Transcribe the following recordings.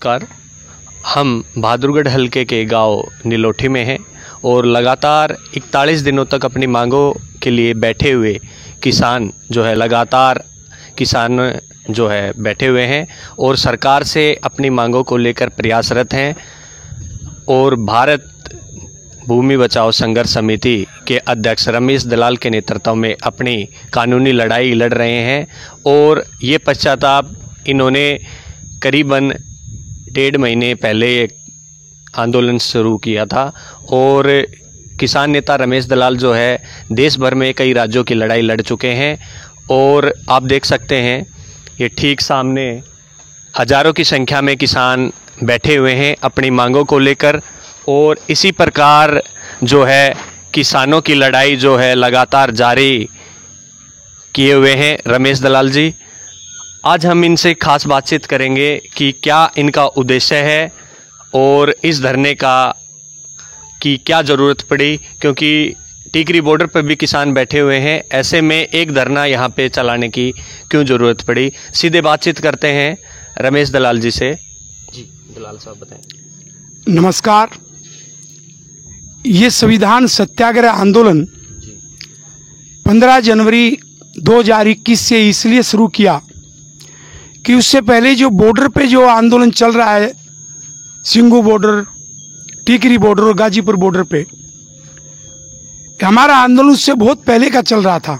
नमस्कार। हम बहादुरगढ़ हलके के गांव नीलोठी में हैं और लगातार 41 दिनों तक अपनी मांगों के लिए बैठे हुए किसान बैठे हुए हैं और सरकार से अपनी मांगों को लेकर प्रयासरत हैं और भारत भूमि बचाओ संघर्ष समिति के अध्यक्ष रमेश दलाल के नेतृत्व में अपनी कानूनी लड़ाई लड़ रहे हैं। और ये पश्चाताप इन्होंने करीबन 1.5 महीने पहले एक आंदोलन शुरू किया था और किसान नेता रमेश दलाल जो है देश भर में कई राज्यों की लड़ाई लड़ चुके हैं। और आप देख सकते हैं ये ठीक सामने हजारों की संख्या में किसान बैठे हुए हैं अपनी मांगों को लेकर। और इसी प्रकार जो है किसानों की लड़ाई जो है लगातार जारी किए हुए हैं रमेश दलाल जी। आज हम इनसे खास बातचीत करेंगे कि क्या इनका उद्देश्य है और इस धरने की क्या ज़रूरत पड़ी, क्योंकि टीकरी बॉर्डर पर भी किसान बैठे हुए हैं। ऐसे में एक धरना यहाँ पे चलाने की क्यों ज़रूरत पड़ी। सीधे बातचीत करते हैं रमेश दलाल जी से। जी दलाल साहब बताएं। नमस्कार। ये संविधान सत्याग्रह आंदोलन 15 जनवरी 2021 से इसलिए शुरू किया कि उससे पहले जो बॉर्डर पे जो आंदोलन चल रहा है, सिंगू बॉर्डर, टीकरी बॉर्डर और गाजीपुर बॉर्डर पे, हमारा आंदोलन उससे बहुत पहले का चल रहा था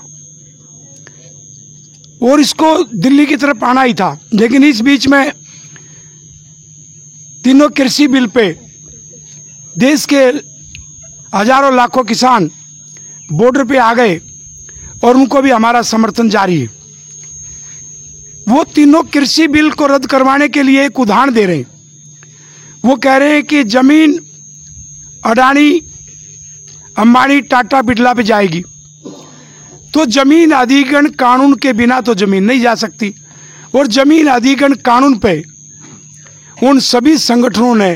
और इसको दिल्ली की तरफ आना ही था। लेकिन इस बीच में तीनों कृषि बिल पे देश के हजारों लाखों किसान बॉर्डर पे आ गए और उनको भी हमारा समर्थन जारी है। वो तीनों कृषि बिल को रद्द करवाने के लिए एक उदाहरण दे रहे हैं। वो कह रहे हैं कि जमीन अडानी, अंबानी, टाटा, बिरला पे जाएगी, तो जमीन अधिग्रहण कानून के बिना तो जमीन नहीं जा सकती। और जमीन अधिग्रहण कानून पे उन सभी संगठनों ने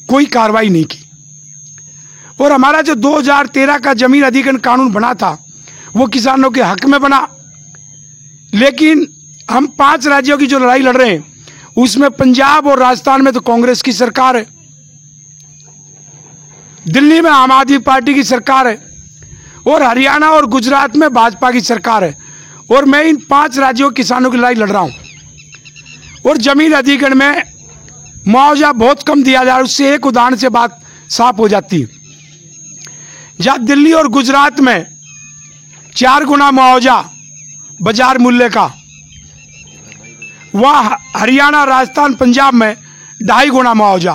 कोई कार्रवाई नहीं की। और हमारा जो 2013 का जमीन अधिग्रहण कानून बना था वो किसानों के हक में बना। लेकिन हम 5 राज्यों की जो लड़ाई लड़ रहे हैं उसमें पंजाब और राजस्थान में तो कांग्रेस की सरकार है, दिल्ली में आम आदमी पार्टी की सरकार है और हरियाणा और गुजरात में भाजपा की सरकार है। और मैं इन 5 राज्यों के किसानों की लड़ाई लड़ रहा हूं। और जमीन अधिग्रहण में मुआवजा बहुत कम दिया जा रहा है। उससे एक उदाहरण से बात साफ हो जाती है। जहां दिल्ली और गुजरात में 4 गुना मुआवजा बाजार मूल्य का, वहाँ हरियाणा, राजस्थान, पंजाब में 2.5 गुना मुआवजा,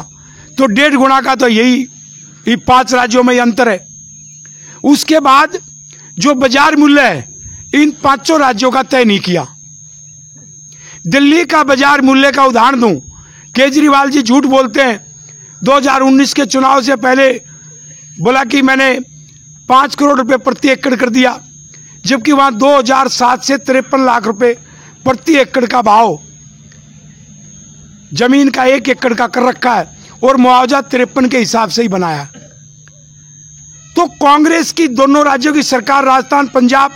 तो 1.5 गुना का तो यही 5 राज्यों में अंतर है। उसके बाद जो बाजार मूल्य है इन 5 राज्यों का तय नहीं किया। दिल्ली का बाजार मूल्य का उदाहरण दूं, केजरीवाल जी झूठ बोलते हैं। 2019 के चुनाव से पहले बोला कि मैंने 5 करोड़ रुपए प्रति एकड़ कर दिया, जबकि वहां 2007 से 53 लाख रुपए प्रति एकड़ का भाव जमीन का 1 एकड़ का कर रखा है और मुआवजा 53 के हिसाब से ही बनाया। तो कांग्रेस की दोनों राज्यों की सरकार, राजस्थान, पंजाब,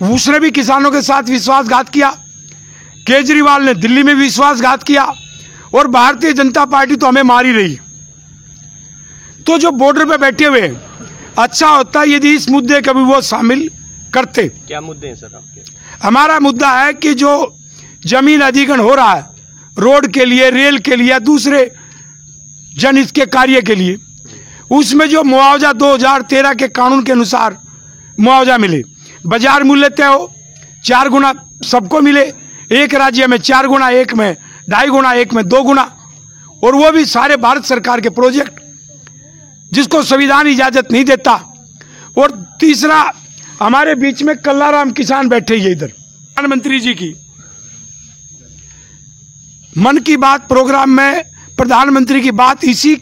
उसने भी किसानों के साथ विश्वासघात किया। केजरीवाल ने दिल्ली में विश्वासघात किया और भारतीय जनता पार्टी तो हमें मार ही रही। तो जो बॉर्डर पे बैठे हुए, अच्छा होता यदि इस मुद्दे का भी वो शामिल करते। क्या मुद्दे हैं सर आपके? हमारा मुद्दा है कि जो जमीन अधिग्रहण हो रहा है रोड के लिए, रेल के लिए, दूसरे जनहित के कार्य के लिए, उसमें जो मुआवजा 2013 के कानून के अनुसार मुआवजा मिले, बाजार मूल्य तय हो, 4 गुना सबको मिले। एक राज्य में 4 गुना, एक में 2.5 गुना, एक में 2 गुना, और वो भी सारे भारत सरकार के प्रोजेक्ट जिसको संविधान इजाजत नहीं देता। और तीसरा, हमारे बीच में कल्लाराम किसान बैठे ही इधर, प्रधानमंत्री जी की मन की बात प्रोग्राम में प्रधानमंत्री की बात इसी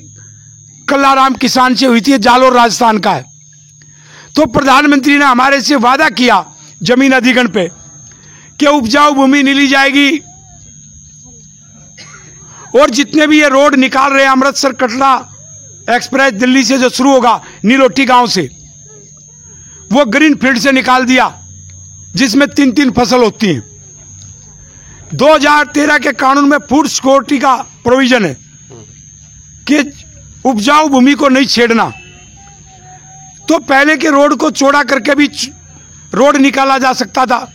कल्लाराम किसान से हुई थी, जालोर राजस्थान का है। तो प्रधानमंत्री ने हमारे से वादा किया जमीन अधिग्रहण पे कि उपजाऊ भूमि नहीं ली जाएगी और जितने भी ये रोड निकाल रहे हैं, अमृतसर कटरा एक्सप्रेस दिल्ली से जो शुरू होगा नीलोठी गांव से, वो ग्रीन फील्ड से निकाल दिया जिसमें 3-3 फसल होती हैं। 2013 के कानून में फूड सिक्योरिटी का प्रोविजन है कि उपजाऊ भूमि को नहीं छेड़ना। तो पहले के रोड को चौड़ा करके भी रोड निकाला जा सकता था।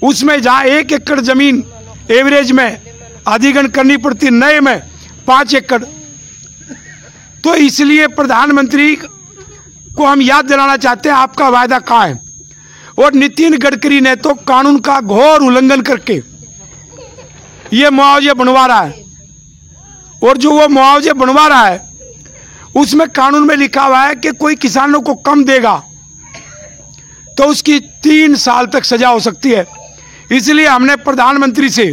उसमें जहाँ 1 एकड़ जमीन एवरेज में अधिग्रहण करनी पड़ती, नए में 5 एकड़। तो इसलिए प्रधानमंत्री को हम याद दिलाना चाहते हैं, आपका वायदा कहाँ है। और नितिन गडकरी ने तो कानून का घोर उल्लंघन करके ये मुआवजे बनवा रहा है। और जो वो मुआवजे बनवा रहा है उसमें कानून में लिखा हुआ है कि कोई किसानों को कम देगा तो उसकी 3 साल तक सजा हो सकती है। इसलिए हमने प्रधानमंत्री से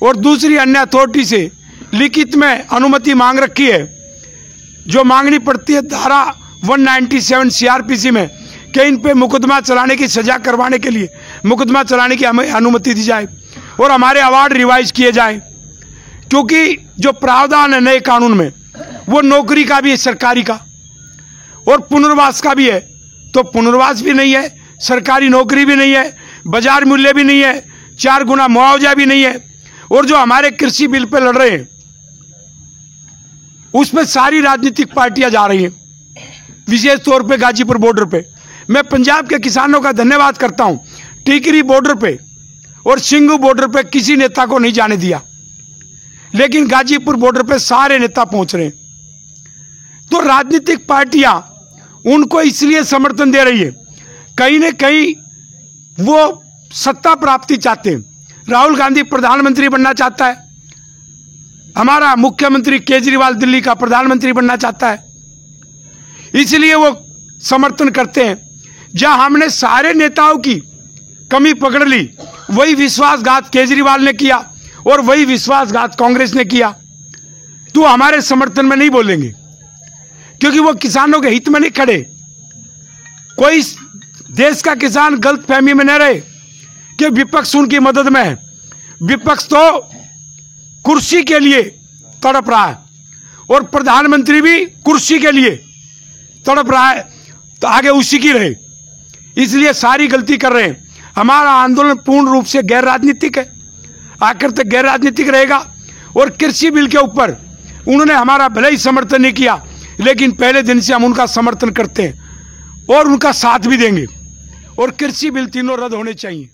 और दूसरी अन्य अथॉरिटी से लिखित में अनुमति मांग रखी है, जो मांगनी पड़ती है धारा 197 सीआरपीसी में, कि इन पे मुकदमा चलाने की सजा करवाने के लिए मुकदमा चलाने की हमें अनुमति दी जाए और हमारे अवार्ड रिवाइज किए जाएं। क्योंकि जो प्रावधान है नए कानून में वो नौकरी का भी है, सरकारी का, और पुनर्वास का भी है। तो पुनर्वास भी नहीं है, सरकारी नौकरी भी नहीं है, बाजार मूल्य भी नहीं है, 4 गुना मुआवजा भी नहीं है। और जो हमारे कृषि बिल पे लड़ रहे हैं उसमें सारी राजनीतिक पार्टियां जा रही हैं, विशेष तौर पे गाजीपुर बॉर्डर पे। मैं पंजाब के किसानों का धन्यवाद करता हूं, टिकरी बॉर्डर पे और सिंघू बॉर्डर पे किसी नेता को नहीं जाने दिया, लेकिन गाजीपुर बॉर्डर पे सारे नेता पहुंच रहे हैं। तो राजनीतिक पार्टियां उनको इसलिए समर्थन दे रही है, कहीं न कहीं वो सत्ता प्राप्ति चाहते हैं। राहुल गांधी प्रधानमंत्री बनना चाहता है, हमारा मुख्यमंत्री केजरीवाल दिल्ली का प्रधानमंत्री बनना चाहता है, इसलिए वो समर्थन करते हैं। जहां हमने सारे नेताओं की कमी पकड़ ली, वही विश्वासघात केजरीवाल ने किया और वही विश्वासघात कांग्रेस ने किया। तो हमारे समर्थन में नहीं बोलेंगे, क्योंकि वो किसानों के हित में नहीं खड़े। कोई देश का किसान गलत फहमी में न रहे कि विपक्ष उनकी मदद में है। विपक्ष तो कुर्सी के लिए तड़प रहा है और प्रधानमंत्री भी कुर्सी के लिए तड़प रहा है, तो आगे उसी की रहे, इसलिए सारी गलती कर रहे हैं। हमारा आंदोलन पूर्ण रूप से गैर राजनीतिक है, आखिर तक गैर राजनीतिक रहेगा। और कृषि बिल के ऊपर उन्होंने हमारा भले ही समर्थन नहीं किया, लेकिन पहले दिन से हम उनका समर्थन करते हैं और उनका साथ भी देंगे। और कृषि बिल तीनों रद्द होने चाहिए।